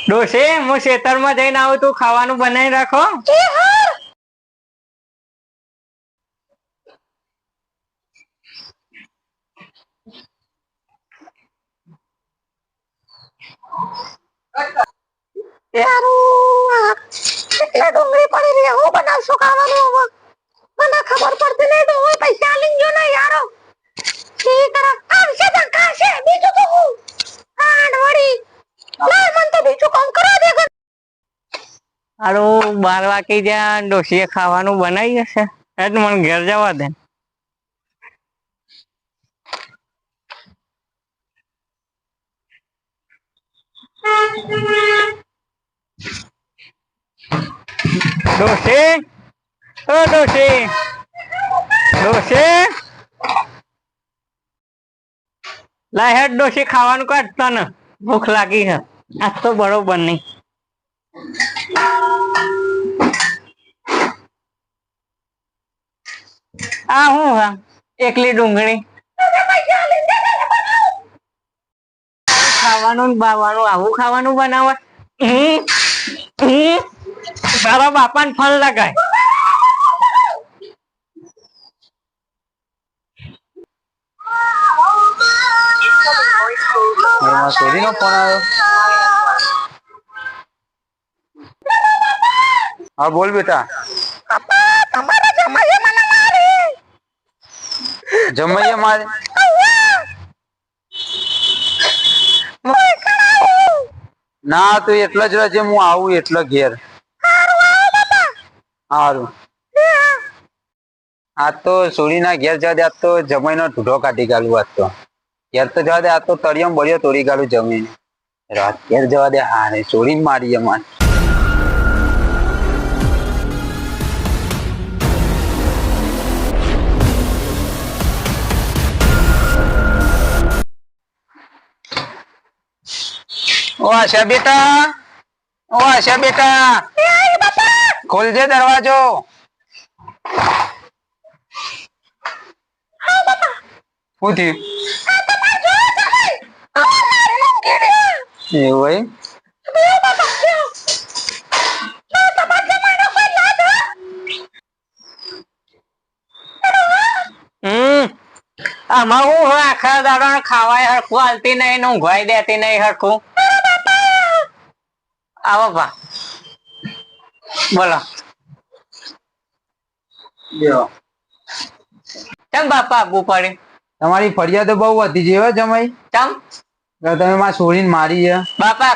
ડોશી હું ખેતરમાં જઈને આવું, તું ખાવાનું બનાવી રાખો. ડુંગળી પડી રહી, હું બનાવશું ખાવાનું? મને ખબર પડતી નહીં. ડુંગળી પૈસા આલીને જો ને યારો. ઠીક આવશે તો ખાશે, બીજું તો હું આડવડી ના મન તો બીજું કામ કરવા દે. હારું 12 વાગી ગયા, ડોશીએ ખાવાનું બનાવી હશે એટલે મને ઘેર જવા દે. ડોશી, ઓ ડોશી, ડોશી, લા હેડ ડોશી ખાવાનું કાઢતા ને, ભૂખ લાગી છે. આજ તો બરોબર નહીં. આ હું હા એકલી ડુંગળી ખાવાનું બાવાનું આવું ખાવાનું બનાવે. તારા બાપાને ફળ લગાય. છોરીનો ફોન આવ્યો. હા બોલ બેટા. તમારા જમાઈએ મને મારી. જમાઈએ મારે? ના તું એટલો જ રહેજે, હું આવું એટલે ઘેર. સારું. આજ તો સોરીના ઘેર જવા દે. આજ તો જમાઈનો ઢૂઢો કાઢી ગાલું. આજ તો ઘેર તો જવા દે. આજ તો તળિયમ બળિયો તોડી ગાલું જમીને. રાત ઘેર જવા દે. હા રે સોરીને મારી અમારે. ઓ આશા બેટા, ઓ આશા બેટા, ખોલજે દરવાજો. શું થયું? એવું આમાં હું આખા દાડા ખાવાય હરખું હાલતી નહીં ને ઊંઘવાય દેતી નહીં હરખું. આવો બા બોલો. કેમ બાપા આપવું પડે? તમારી ફરિયાદ બહુ વધી છે જમાઈ. ચમ તમે માં છોડીને મારી છે બાપા.